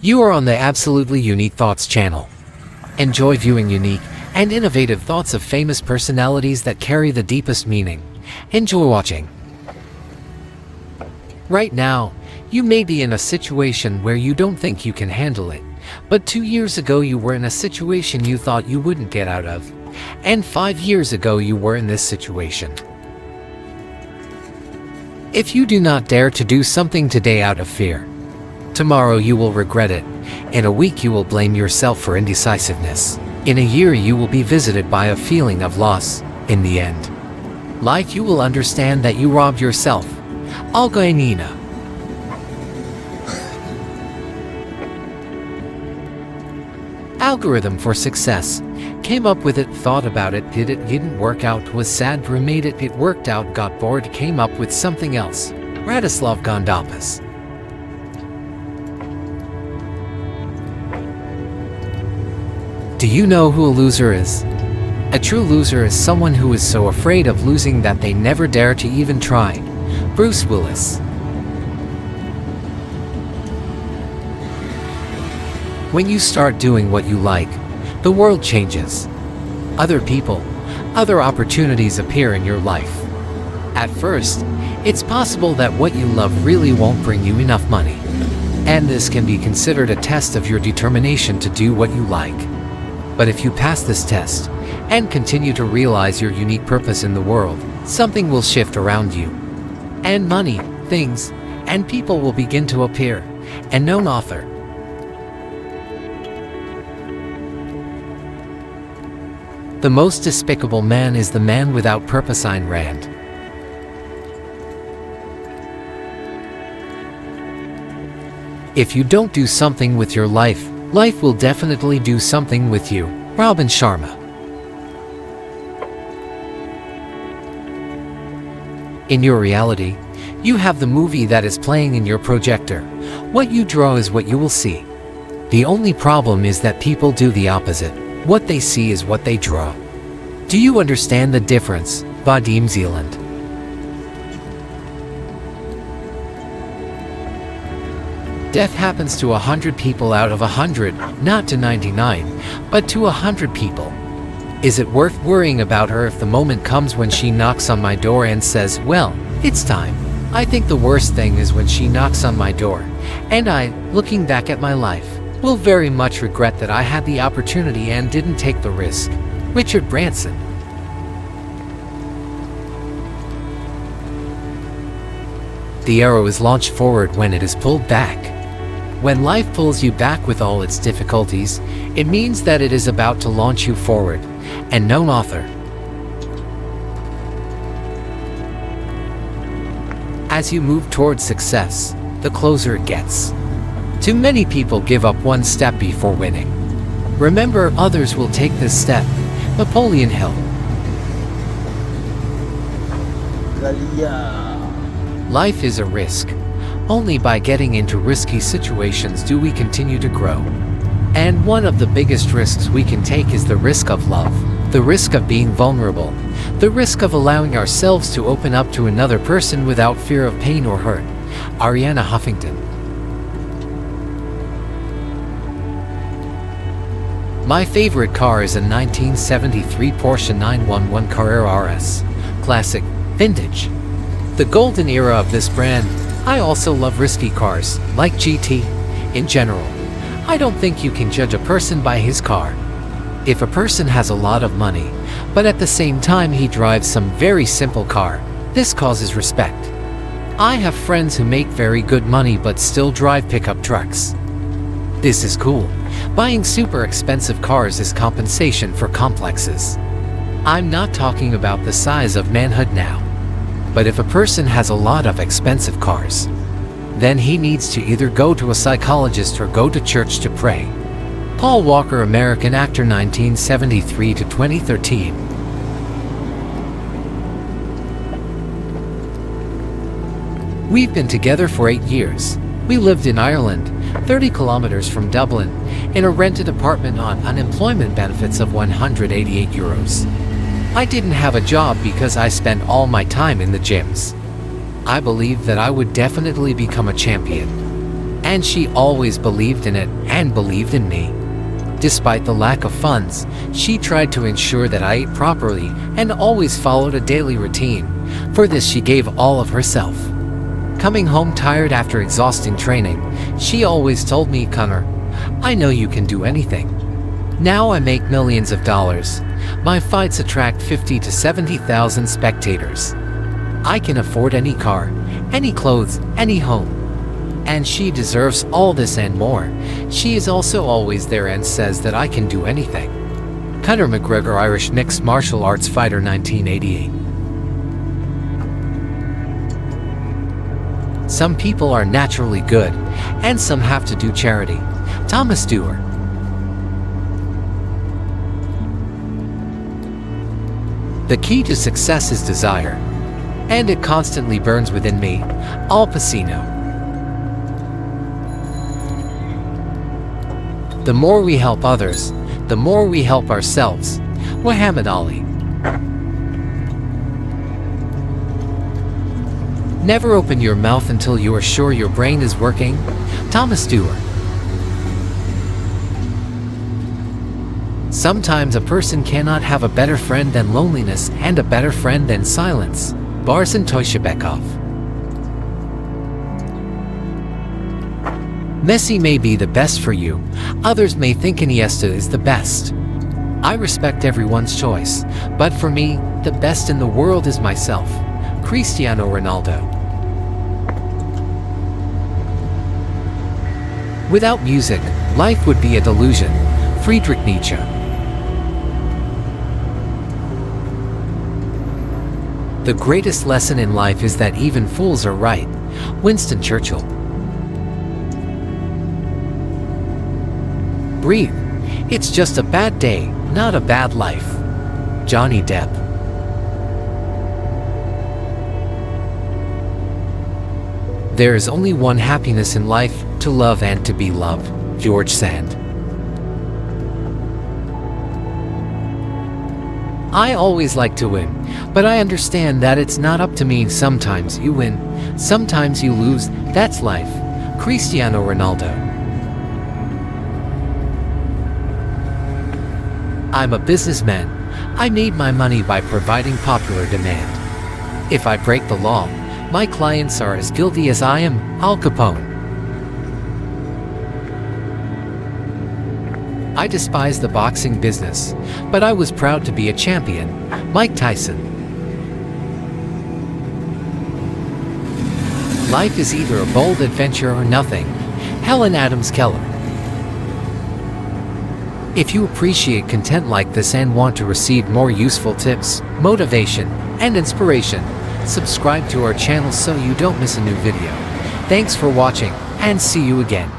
You are on the Absolutely Unique Thoughts channel. Enjoy viewing unique and innovative thoughts of famous personalities that carry the deepest meaning. Enjoy watching. Right now, you may be in a situation where you don't think you can handle it, but 2 years ago you were in a situation you thought you wouldn't get out of, and 5 years ago you were in this situation. If you do not dare to do something today out of fear, tomorrow you will regret it. In a week you will blame yourself for indecisiveness. In a year you will be visited by a feeling of loss. In the end, life you will understand that you robbed yourself. Algainina. Algorithm for success. Came up with it, thought about it, did it, didn't work out, was sad, remade it, it worked out, got bored, came up with something else. Radislav Gondapas. Do you know who a loser is? A true loser is someone who is so afraid of losing that they never dare to even try. Bruce Willis. When you start doing what you like, the world changes. Other people, other opportunities appear in your life. At first, it's possible that what you love really won't bring you enough money. And this can be considered a test of your determination to do what you like. But if you pass this test and continue to realize your unique purpose in the world, something will shift around you. And money, things, and people will begin to appear. And known author. The most despicable man is the man without purpose. Ayn Rand. If you don't do something with your life, life will definitely do something with you. Robin Sharma. In your reality, you have the movie that is playing in your projector. What you draw is what you will see. The only problem is that people do the opposite. What they see is what they draw. Do you understand the difference? Vadim Zealand. Death happens to 100 people out of 100, not to 99, but to 100 people. Is it worth worrying about her if the moment comes when she knocks on my door and says, well, it's time? I think the worst thing is when she knocks on my door, and I, looking back at my life, will very much regret that I had the opportunity and didn't take the risk. Richard Branson. The arrow is launched forward when it is pulled back. When life pulls you back with all its difficulties, it means that it is about to launch you forward. And known author. As you move towards success, the closer it gets. Too many people give up one step before winning. Remember, others will take this step. Napoleon Hill. Life is a risk. Only by getting into risky situations do we continue to grow. And one of the biggest risks we can take is the risk of love. The risk of being vulnerable. The risk of allowing ourselves to open up to another person without fear of pain or hurt. Arianna Huffington. My favorite car is a 1973 Porsche 911 Carrera RS. Classic. Vintage. The golden era of this brand. I also love risky cars, like GT. In general, I don't think you can judge a person by his car. If a person has a lot of money, but at the same time he drives some very simple car, this causes respect. I have friends who make very good money but still drive pickup trucks. This is cool. Buying super expensive cars is compensation for complexes. I'm not talking about the size of manhood now. But if a person has a lot of expensive cars, then he needs to either go to a psychologist or go to church to pray. Paul Walker, American actor, 1973 to 2013. We've been together for 8 years. We lived in Ireland, 30 kilometers from Dublin, in a rented apartment on unemployment benefits of €188. I didn't have a job because I spent all my time in the gyms. I believed that I would definitely become a champion. and she always believed in it and believed in me. Despite the lack of funds, she tried to ensure that I ate properly and always followed a daily routine. For this, she gave all of herself. Coming home tired after exhausting training, she always told me, "Connor, I know you can do anything. Now I make millions of dollars. My fights attract 50 to 70,000 spectators. I can afford any car, any clothes, any home. And she deserves all this and more. She is also always there and says that I can do anything." Conor McGregor, Irish mixed martial arts fighter, 1988. Some people are naturally good, and some have to do charity. Thomas Stewart. The key to success is desire, and it constantly burns within me. Al Pacino. The more we help others, the more we help ourselves. Muhammad Ali. Never open your mouth until you are sure your brain is working. Thomas Stewart. Sometimes a person cannot have a better friend than loneliness and a better friend than silence. Barson Toshibekov. Messi may be the best for you. Others may think Iniesta is the best. I respect everyone's choice, but for me, the best in the world is myself. Cristiano Ronaldo. Without music, life would be a delusion. Friedrich Nietzsche. The greatest lesson in life is that even fools are right. Winston Churchill. Breathe. It's just a bad day, not a bad life. Johnny Depp. There is only one happiness in life, to love and to be loved. George Sand. I always like to win, but I understand that it's not up to me. Sometimes you win, sometimes you lose, that's life. Cristiano Ronaldo. I'm a businessman. I made my money by providing popular demand. If I break the law, my clients are as guilty as I am. Al Capone. I despise the boxing business, but I was proud to be a champion. Mike Tyson. Life is either a bold adventure or nothing. Helen Adams Keller. If you appreciate content like this and want to receive more useful tips, motivation, and inspiration, subscribe to our channel so you don't miss a new video. Thanks for watching, and see you again.